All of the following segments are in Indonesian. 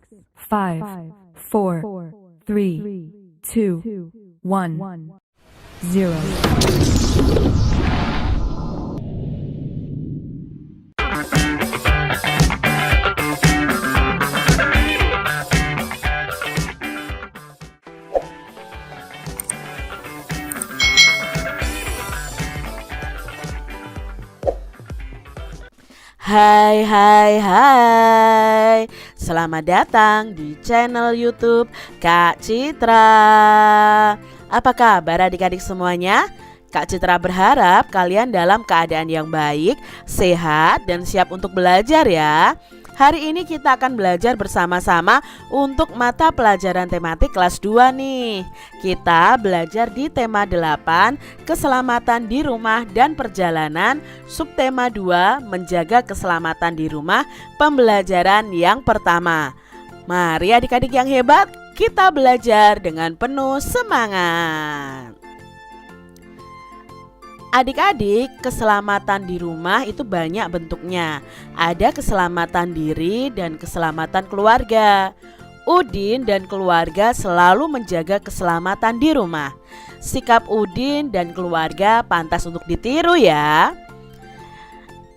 5, 4, 3, 2, 1, 0. Hai hai hai, selamat datang di channel YouTube Kak Citra. Apa kabar adik-adik semuanya? Kak Citra berharap kalian dalam keadaan yang baik, sehat, dan siap untuk belajar ya. Hari ini kita akan belajar bersama-sama untuk mata pelajaran tematik kelas 2 nih. Kita belajar di tema 8, keselamatan di rumah dan perjalanan. Subtema 2, menjaga keselamatan di rumah, pembelajaran yang pertama. Mari adik-adik yang hebat, kita belajar dengan penuh semangat. Adik-adik, keselamatan di rumah itu banyak bentuknya. Ada keselamatan diri dan keselamatan keluarga. Udin dan keluarga selalu menjaga keselamatan di rumah. Sikap Udin dan keluarga pantas untuk ditiru ya.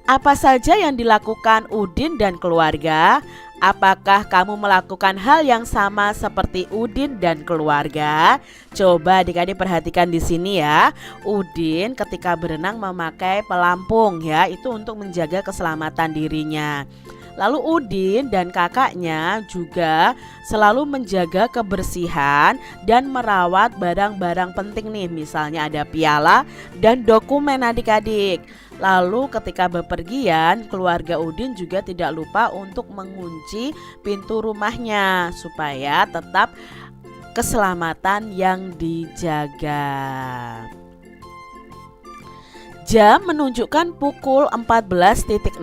Apa saja yang dilakukan Udin dan keluarga? Apakah kamu melakukan hal yang sama seperti Udin dan keluarga? Coba adik-adik perhatikan di sini ya. Udin ketika berenang memakai pelampung ya, itu untuk menjaga keselamatan dirinya. Lalu Udin dan kakaknya juga selalu menjaga kebersihan dan merawat barang-barang penting nih. Misalnya ada piala dan dokumen adik-adik. Lalu ketika bepergian, keluarga Udin juga tidak lupa untuk mengunci pintu rumahnya supaya tetap keselamatan yang dijaga. Jam menunjukkan pukul 14.00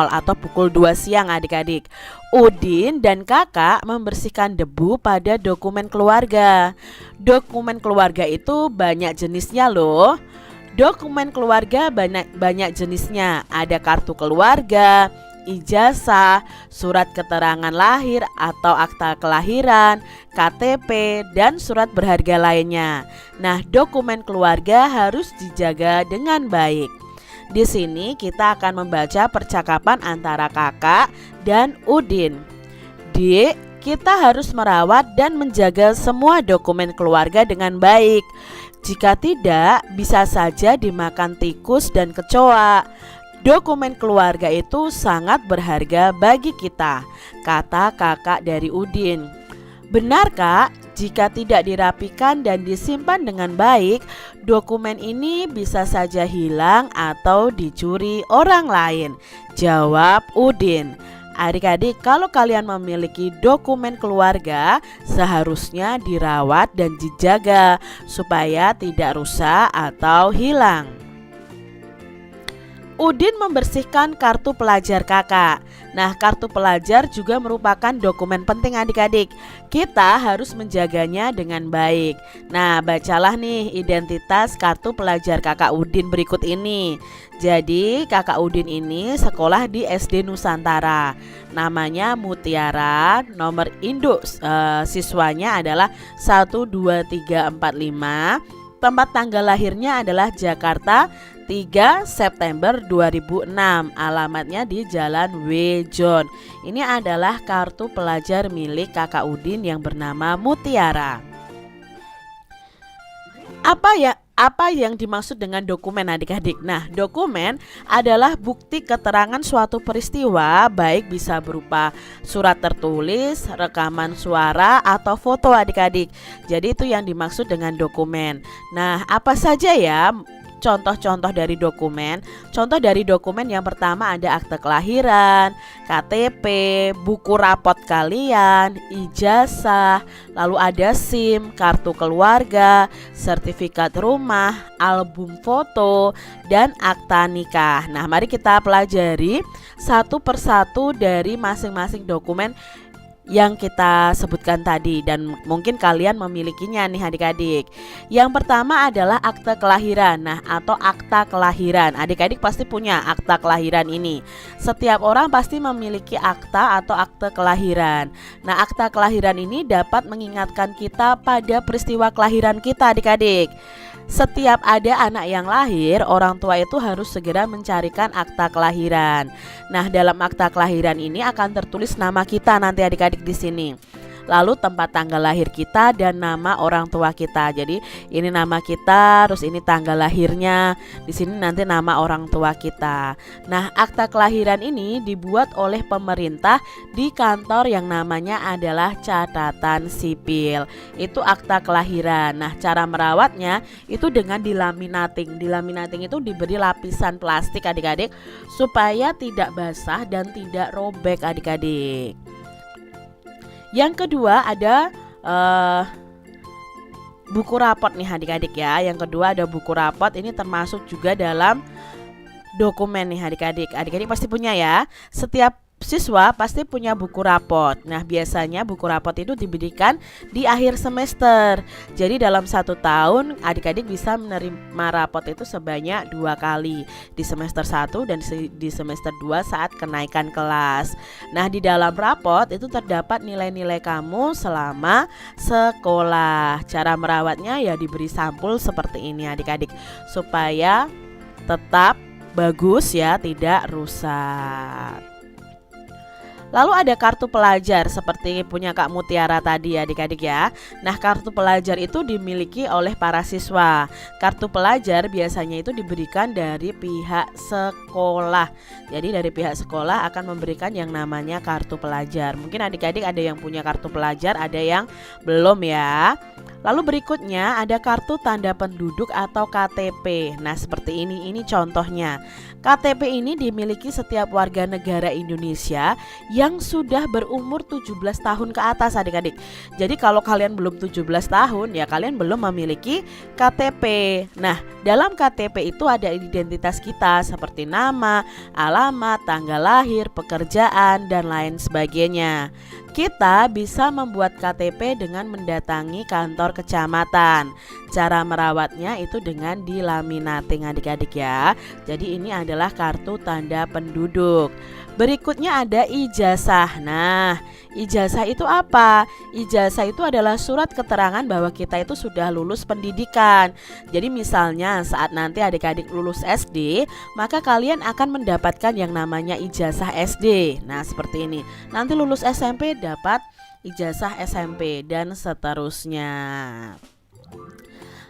atau pukul 2 siang adik-adik. Udin dan kakak membersihkan debu pada dokumen keluarga. Dokumen keluarga itu banyak jenisnya loh. Dokumen keluarga banyak jenisnya. Ada kartu keluarga, ijazah, surat keterangan lahir atau akta kelahiran, KTP, dan surat berharga lainnya. Nah, dokumen keluarga harus dijaga dengan baik. Di sini kita akan membaca percakapan antara kakak dan Udin. Dik, kita harus merawat dan menjaga semua dokumen keluarga dengan baik. Jika tidak, bisa saja dimakan tikus dan kecoa. Dokumen keluarga itu sangat berharga bagi kita, kata kakak dari Udin. Benar kak, jika tidak dirapikan dan disimpan dengan baik, dokumen ini bisa saja hilang atau dicuri orang lain, jawab Udin. Adik-adik, kalau kalian memiliki dokumen keluarga, seharusnya dirawat dan dijaga supaya tidak rusak atau hilang. Udin membersihkan kartu pelajar kakak. Nah, kartu pelajar juga merupakan dokumen penting adik-adik. Kita harus menjaganya dengan baik. Nah, bacalah nih identitas kartu pelajar kakak Udin berikut ini. Jadi, kakak Udin ini sekolah di SD Nusantara. Namanya Mutiara, nomor induk siswanya adalah 12345. Tempat tanggal lahirnya adalah Jakarta 3 September 2006. Alamatnya di Jalan W. John. Ini adalah kartu pelajar milik kakak Udin yang bernama Mutiara. Apa yang dimaksud dengan dokumen adik-adik? Nah, dokumen adalah bukti keterangan suatu peristiwa, baik bisa berupa surat tertulis, rekaman suara, atau foto adik-adik. Jadi itu yang dimaksud dengan dokumen. Nah, apa saja ya contoh-contoh dari dokumen? Contoh dari dokumen yang pertama ada akte kelahiran, KTP, buku rapot kalian, ijazah, lalu ada SIM, kartu keluarga, sertifikat rumah, album foto, dan akta nikah. Nah, mari kita pelajari satu persatu dari masing-masing dokumen yang kita sebutkan tadi, dan mungkin kalian memilikinya nih adik-adik. Yang pertama adalah akte kelahiran. Nah, atau akta kelahiran. Adik-adik pasti punya akta kelahiran ini. Setiap orang pasti memiliki akta atau akte kelahiran. Nah, akta kelahiran ini dapat mengingatkan kita pada peristiwa kelahiran kita adik-adik. Setiap ada anak yang lahir, orang tua itu harus segera mencarikan akta kelahiran. Nah, dalam akta kelahiran ini akan tertulis nama kita nanti adik-adik di sini. Lalu tempat tanggal lahir kita dan nama orang tua kita. Jadi ini nama kita, terus ini tanggal lahirnya. Di sini nanti nama orang tua kita. Nah, akta kelahiran ini dibuat oleh pemerintah di kantor yang namanya adalah catatan sipil. Itu akta kelahiran. Nah, cara merawatnya itu dengan dilaminating. Dilaminating itu diberi lapisan plastik adik-adik supaya tidak basah dan tidak robek adik-adik. Yang kedua ada buku rapot nih adik-adik ya. Yang kedua ada buku rapot, ini termasuk juga dalam dokumen nih adik-adik. Adik-adik pasti punya ya. Setiap siswa pasti punya buku rapot. Nah, biasanya buku rapot itu diberikan di akhir semester. Jadi dalam 1 tahun adik-adik bisa menerima rapot itu sebanyak 2 kali, di semester 1 dan di semester 2 saat kenaikan kelas. Nah, di dalam rapot itu terdapat nilai-nilai kamu selama sekolah. Cara merawatnya ya diberi sampul seperti ini adik-adik, supaya tetap bagus ya, tidak rusak. Lalu ada kartu pelajar seperti punya Kak Mutiara tadi adik-adik ya. Nah, kartu pelajar itu dimiliki oleh para siswa. Kartu pelajar biasanya itu diberikan dari pihak sekolah. Jadi dari pihak sekolah akan memberikan yang namanya kartu pelajar. Mungkin adik-adik ada yang punya kartu pelajar, ada yang belum ya. Lalu berikutnya ada kartu tanda penduduk atau KTP. Nah, seperti ini contohnya. KTP ini dimiliki setiap warga negara Indonesia yang sudah berumur 17 tahun ke atas adik-adik. Jadi kalau kalian belum 17 tahun ya kalian belum memiliki KTP. Nah, dalam KTP itu ada identitas kita seperti nama, alamat, tanggal lahir, pekerjaan, dan lain sebagainya. Kita bisa membuat KTP dengan mendatangi kantor kecamatan. Cara merawatnya itu dengan dilaminating adik-adik ya. Jadi ini adalah kartu tanda penduduk. Berikutnya ada ijazah. Nah, ijazah itu apa? Ijazah itu adalah surat keterangan bahwa kita itu sudah lulus pendidikan. Jadi misalnya saat nanti adik-adik lulus SD, maka kalian akan mendapatkan yang namanya ijazah SD. Nah, seperti ini. Nanti lulus SMP dapat ijazah SMP dan seterusnya.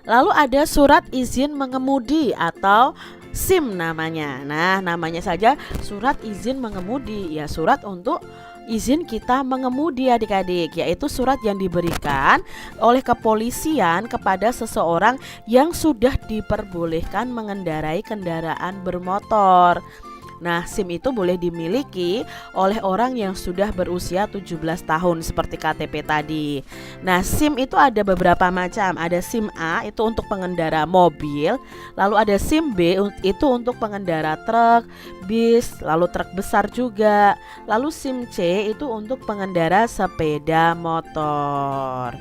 Lalu ada surat izin mengemudi atau SIM namanya. Nah, namanya saja surat izin mengemudi, ya surat untuk izin kita mengemudi adik-adik, yaitu surat yang diberikan oleh kepolisian kepada seseorang yang sudah diperbolehkan mengendarai kendaraan bermotor. Nah, SIM itu boleh dimiliki oleh orang yang sudah berusia 17 tahun seperti KTP tadi. Nah, SIM itu ada beberapa macam. Ada SIM A itu untuk pengendara mobil, lalu ada SIM B itu untuk pengendara truk, bis, lalu truk besar juga. Lalu SIM C itu untuk pengendara sepeda motor.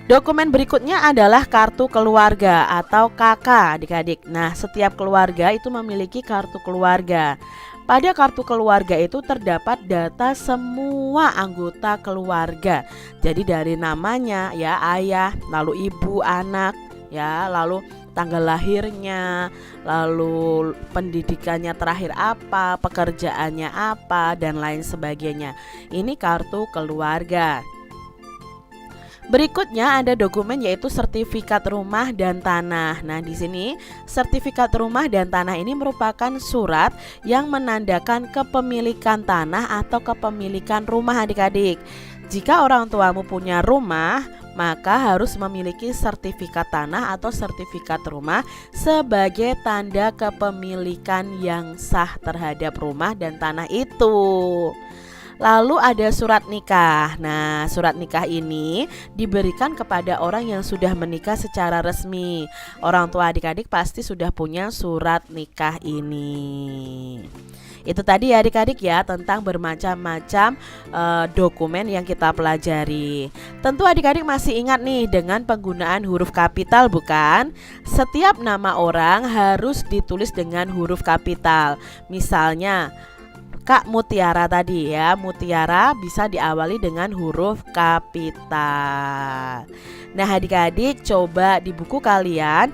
Dokumen berikutnya adalah kartu keluarga atau KK adik-adik. Nah, setiap keluarga itu memiliki kartu keluarga. Pada kartu keluarga itu terdapat data semua anggota keluarga. Jadi dari namanya ya, ayah, lalu ibu, anak ya, lalu tanggal lahirnya, lalu pendidikannya terakhir apa, pekerjaannya apa, dan lain sebagainya. Ini kartu keluarga. Berikutnya ada dokumen yaitu sertifikat rumah dan tanah. Nah, di sini sertifikat rumah dan tanah ini merupakan surat yang menandakan kepemilikan tanah atau kepemilikan rumah adik-adik. Jika orang tuamu punya rumah, maka harus memiliki sertifikat tanah atau sertifikat rumah sebagai tanda kepemilikan yang sah terhadap rumah dan tanah itu. Lalu ada surat nikah. Nah, surat nikah ini diberikan kepada orang yang sudah menikah secara resmi. Orang tua adik-adik pasti sudah punya surat nikah ini. Itu tadi ya adik-adik ya, tentang bermacam-macam dokumen yang kita pelajari. Tentu adik-adik masih ingat nih dengan penggunaan huruf kapital bukan? Setiap nama orang harus ditulis dengan huruf kapital. Misalnya Kak Mutiara tadi ya, Mutiara bisa diawali dengan huruf kapital. Nah adik-adik, coba di buku kalian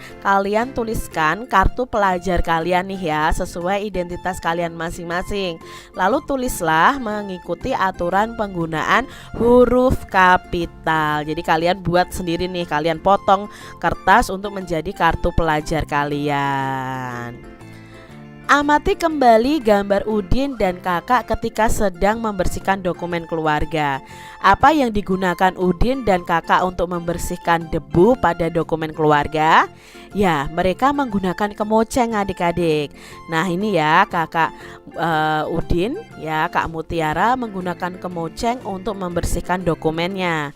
tuliskan kartu pelajar kalian nih ya, sesuai identitas kalian masing-masing. Lalu tulislah mengikuti aturan penggunaan huruf kapital. Jadi kalian buat sendiri nih, kalian potong kertas untuk menjadi kartu pelajar kalian. Amati kembali gambar Udin dan kakak ketika sedang membersihkan dokumen keluarga. Apa yang digunakan Udin dan kakak untuk membersihkan debu pada dokumen keluarga? Ya, mereka menggunakan kemoceng adik-adik. Nah ini ya kakak Udin ya, Kak Mutiara menggunakan kemoceng untuk membersihkan dokumennya.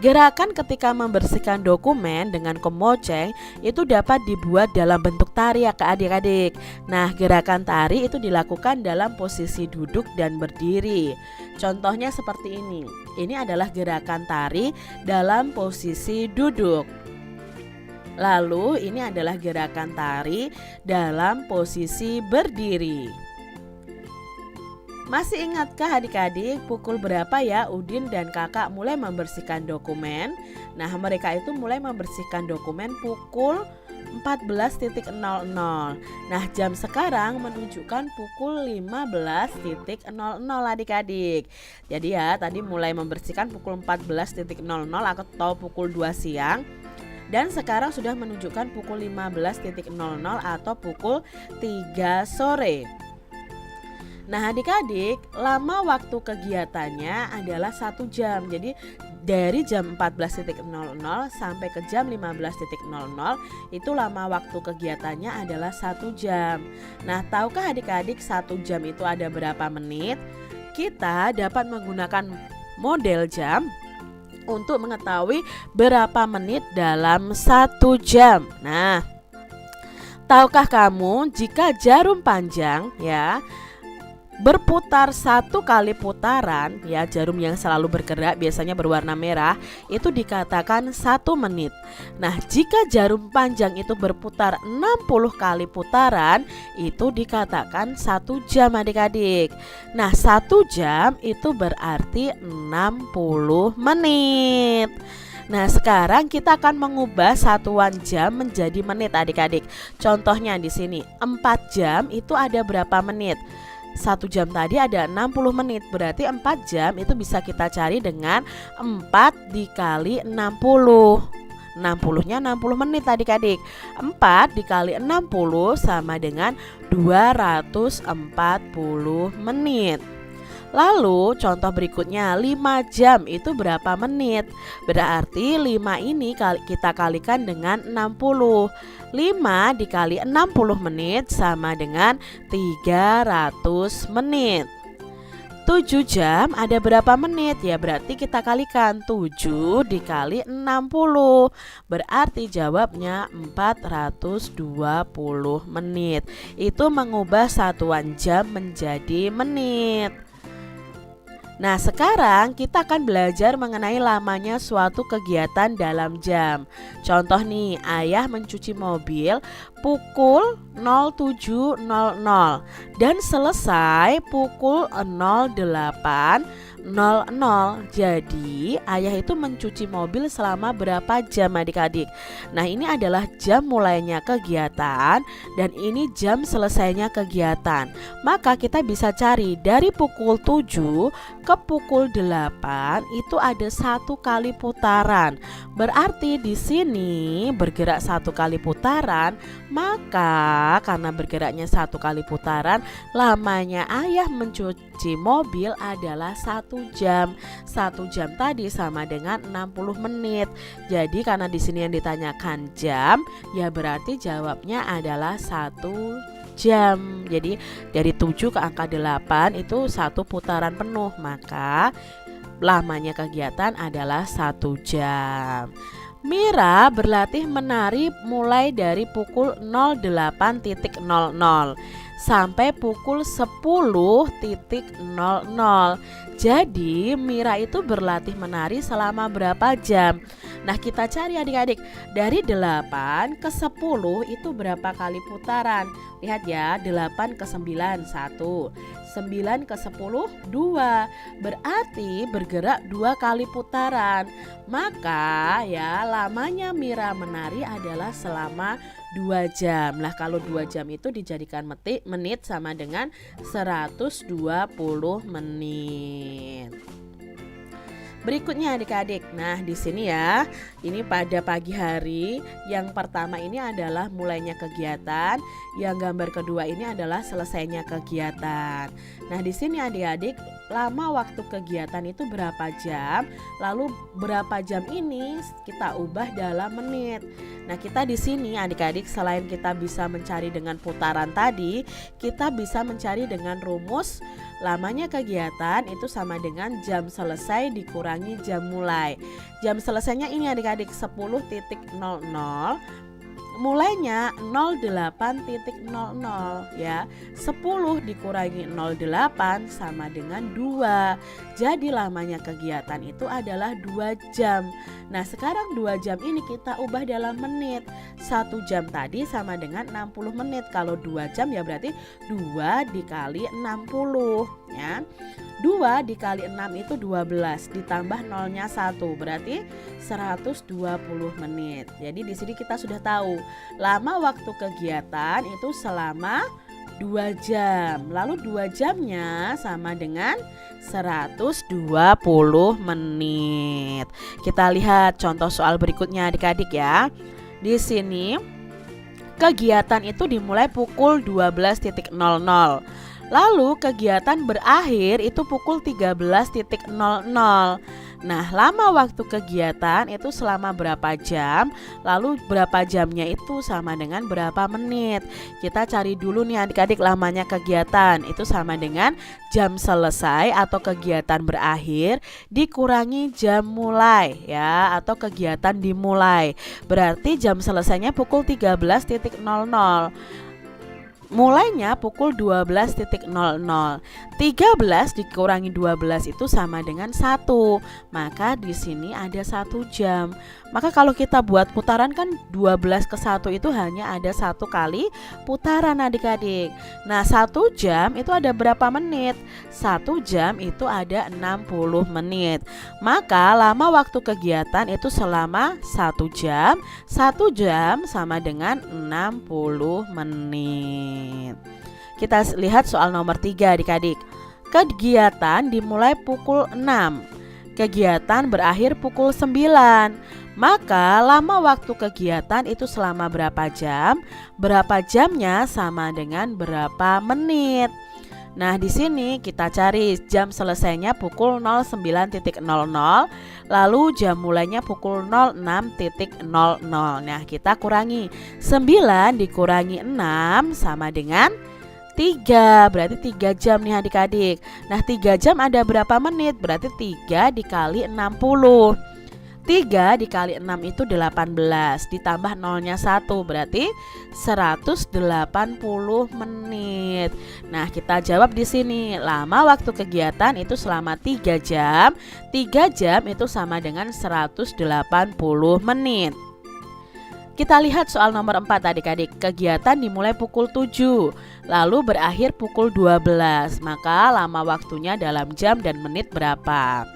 Gerakan ketika membersihkan dokumen dengan kemoceng itu dapat dibuat dalam bentuk tari ya adik-adik. Nah gerakan tari itu dilakukan dalam posisi duduk dan berdiri. Contohnya seperti ini. Ini adalah gerakan tari dalam posisi duduk. Lalu ini adalah gerakan tari dalam posisi berdiri. Masih ingatkah adik-adik pukul berapa ya Udin dan kakak mulai membersihkan dokumen? Nah mereka itu mulai membersihkan dokumen pukul 14.00. Nah jam sekarang menunjukkan pukul 15.00 adik-adik. Jadi ya tadi mulai membersihkan pukul 14.00 atau pukul 2 siang. Dan sekarang sudah menunjukkan pukul 15.00 atau pukul 3 sore. Nah adik-adik, lama waktu kegiatannya adalah 1 jam. Jadi dari jam 14.00 sampai ke jam 15.00 itu lama waktu kegiatannya adalah 1 jam. Nah tahukah adik-adik 1 jam itu ada berapa menit? Kita dapat menggunakan model jam untuk mengetahui berapa menit dalam 1 jam. Nah tahukah kamu jika jarum panjang ya berputar 1 kali putaran ya, jarum yang selalu bergerak biasanya berwarna merah itu dikatakan 1 menit. Nah jika jarum panjang itu berputar 60 kali putaran itu dikatakan 1 jam adik-adik. Nah 1 jam itu berarti 60 menit. Nah sekarang kita akan mengubah satuan jam menjadi menit adik-adik. Contohnya di sini 4 jam itu ada berapa menit? 1 jam tadi ada 60 menit, berarti 4 jam itu bisa kita cari dengan 4 dikali 60. 60-nya 60 menit adik-adik. 4 dikali 60 sama dengan 240 menit. Lalu contoh berikutnya 5 jam itu berapa menit? Berarti 5 ini kita kalikan dengan 60. 5 dikali 60 menit sama dengan 300 menit. 7 jam ada berapa menit? Ya berarti kita kalikan 7 dikali 60. Berarti jawabnya 420 menit. Itu mengubah satuan jam menjadi menit. Nah sekarang kita akan belajar mengenai lamanya suatu kegiatan dalam jam. Contoh nih, ayah mencuci mobil pukul 07.00 dan selesai pukul 08.00. Jadi ayah itu mencuci mobil selama berapa jam adik-adik? Nah ini adalah jam mulainya kegiatan dan ini jam selesainya kegiatan. Maka kita bisa cari dari pukul 7 ke pukul 8 itu ada 1 kali putaran. Berarti di sini bergerak 1 kali putaran. Maka karena bergeraknya 1 kali putaran, lamanya ayah mencuci mobil adalah 1 jam. 1 jam tadi sama dengan 60 menit. Jadi karena di sini yang ditanyakan jam, ya berarti jawabnya adalah 1 jam. Jadi dari 7 ke angka 8 itu 1 putaran penuh. Maka lamanya kegiatan adalah 1 jam. Mira berlatih menari mulai dari pukul 08.00 sampai pukul 10.00. Jadi Mira itu berlatih menari selama berapa jam? Nah, kita cari adik-adik. Dari 8 ke 10 itu berapa kali putaran? Lihat ya, 8 ke 9 1, 9 ke 10 2. Berarti bergerak 2 kali putaran. Maka ya lamanya Mira menari adalah selama 2 jam. Lah kalau 2 jam itu dijadikan menit sama dengan 120 menit. Berikutnya adik-adik. Nah, di sini ya, ini pada pagi hari. Yang pertama ini adalah mulainya kegiatan, yang gambar kedua ini adalah selesainya kegiatan. Nah, di sini adik-adik, lama waktu kegiatan itu berapa jam? Lalu berapa jam ini kita ubah dalam menit. Nah, kita di sini adik-adik selain kita bisa mencari dengan putaran tadi, kita bisa mencari dengan rumus lamanya kegiatan itu sama dengan jam selesai dikurangi jam mulai. Jam selesainya ini adik-adik 10.00, mulainya 08.00 ya. 10 dikurangi 08 sama dengan 2. Jadi lamanya kegiatan itu adalah 2 jam. Nah, sekarang 2 jam ini kita ubah dalam menit. 1 jam tadi sama dengan 60 menit. Kalau 2 jam ya berarti 2 dikali 60 ya. 2 dikali 6 itu 12, ditambah nolnya 1, berarti 120 menit. Jadi di sini kita sudah tahu lama waktu kegiatan itu selama 2 jam. Lalu 2 jamnya sama dengan 120 menit. Kita lihat contoh soal berikutnya adik-adik ya. Di sini kegiatan itu dimulai pukul 12.00. Lalu kegiatan berakhir itu pukul 13.00. Nah, lama waktu kegiatan itu selama berapa jam? Lalu berapa jamnya itu sama dengan berapa menit? Kita cari dulu nih adik-adik lamanya kegiatan. Itu sama dengan jam selesai atau kegiatan berakhir dikurangi jam mulai ya, atau kegiatan dimulai. Berarti jam selesainya pukul 13.00. Mulainya pukul 12.00. 13 dikurangi 12 itu sama dengan 1. Maka di sini ada 1 jam. Maka kalau kita buat putaran kan 12 ke 1 itu hanya ada 1 kali putaran adik-adik. Nah, 1 jam itu ada berapa menit? 1 jam itu ada 60 menit. Maka lama waktu kegiatan itu selama 1 jam. 1 jam sama dengan 60 menit. Kita lihat soal nomor 3 adik-adik. Kegiatan dimulai pukul 6. Kegiatan berakhir pukul 9. Maka lama waktu kegiatan itu selama berapa jam? Berapa jamnya sama dengan berapa menit? Nah, di sini kita cari jam selesainya pukul 09.00, lalu jam mulainya pukul 06.00. Nah, kita kurangi 9 dikurangi 6 sama dengan 3, berarti 3 jam nih adik-adik. Nah, 3 jam ada berapa menit? Berarti 3 dikali 60. 3 dikali 6 itu 18, ditambah nolnya 1, berarti 180 menit. Nah, kita jawab di sini. Lama waktu kegiatan itu selama 3 jam. 3 jam itu sama dengan 180 menit. Kita lihat soal nomor 4 adik-adik. Kegiatan dimulai pukul 7, lalu berakhir pukul 12. Maka lama waktunya dalam jam dan menit berapa?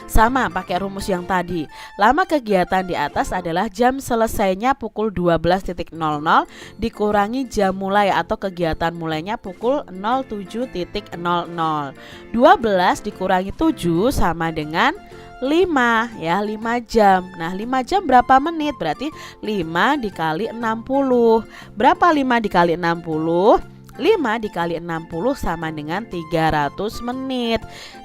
Sama pakai rumus yang tadi. Lama kegiatan di atas adalah jam selesainya pukul 12.00 dikurangi jam mulai atau kegiatan mulainya pukul 07.00. 12 dikurangi 7 sama dengan 5 ya, 5 jam. Nah, 5 jam berapa menit? Berarti 5 dikali 60. Berapa 5 dikali 60? 5 dikali 60 sama dengan 300 menit.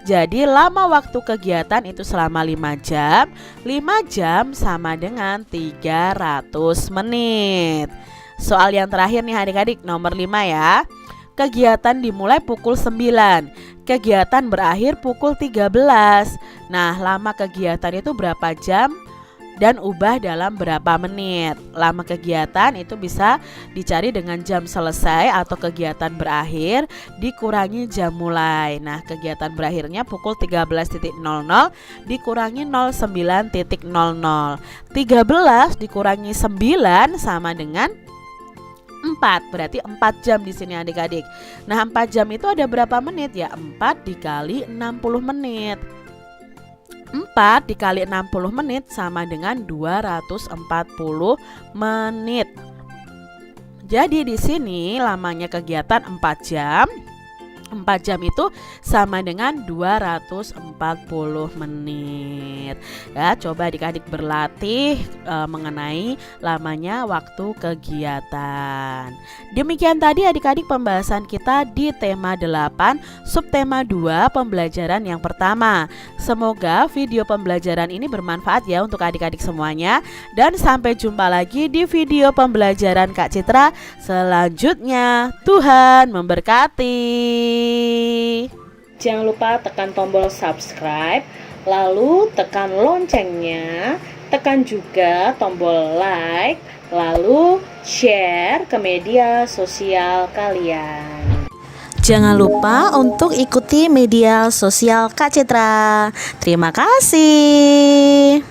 Jadi lama waktu kegiatan itu selama 5 jam. 5 jam sama dengan 300 menit. Soal yang terakhir nih adik-adik, nomor 5 ya. Kegiatan dimulai pukul 9, kegiatan berakhir pukul 13. Nah, lama kegiatan itu berapa jam? dan ubah dalam berapa menit. Lama kegiatan itu bisa dicari dengan jam selesai atau kegiatan berakhir dikurangi jam mulai. Nah, kegiatan berakhirnya pukul 13.00 dikurangi 09.00. 13 dikurangi 9 sama dengan 4, berarti 4 jam di sini adik-adik. Nah, 4 jam itu ada berapa menit ya? 4 dikali 60 menit. 4 dikali 60 menit sama dengan 240 menit. Jadi di sini lamanya kegiatan 4 jam. 4 jam itu sama dengan 240 menit. Ya, coba adik-adik berlatih mengenai lamanya waktu kegiatan. Demikian tadi adik-adik pembahasan kita di tema 8, subtema 2, pembelajaran yang pertama. Semoga video pembelajaran ini bermanfaat ya untuk adik-adik semuanya. Dan sampai jumpa lagi di video pembelajaran Kak Citra selanjutnya. Tuhan memberkati. Jangan lupa tekan tombol subscribe, lalu tekan loncengnya, tekan juga tombol like, lalu share ke media sosial kalian. Jangan lupa untuk ikuti media sosial Kak Citra. Terima kasih.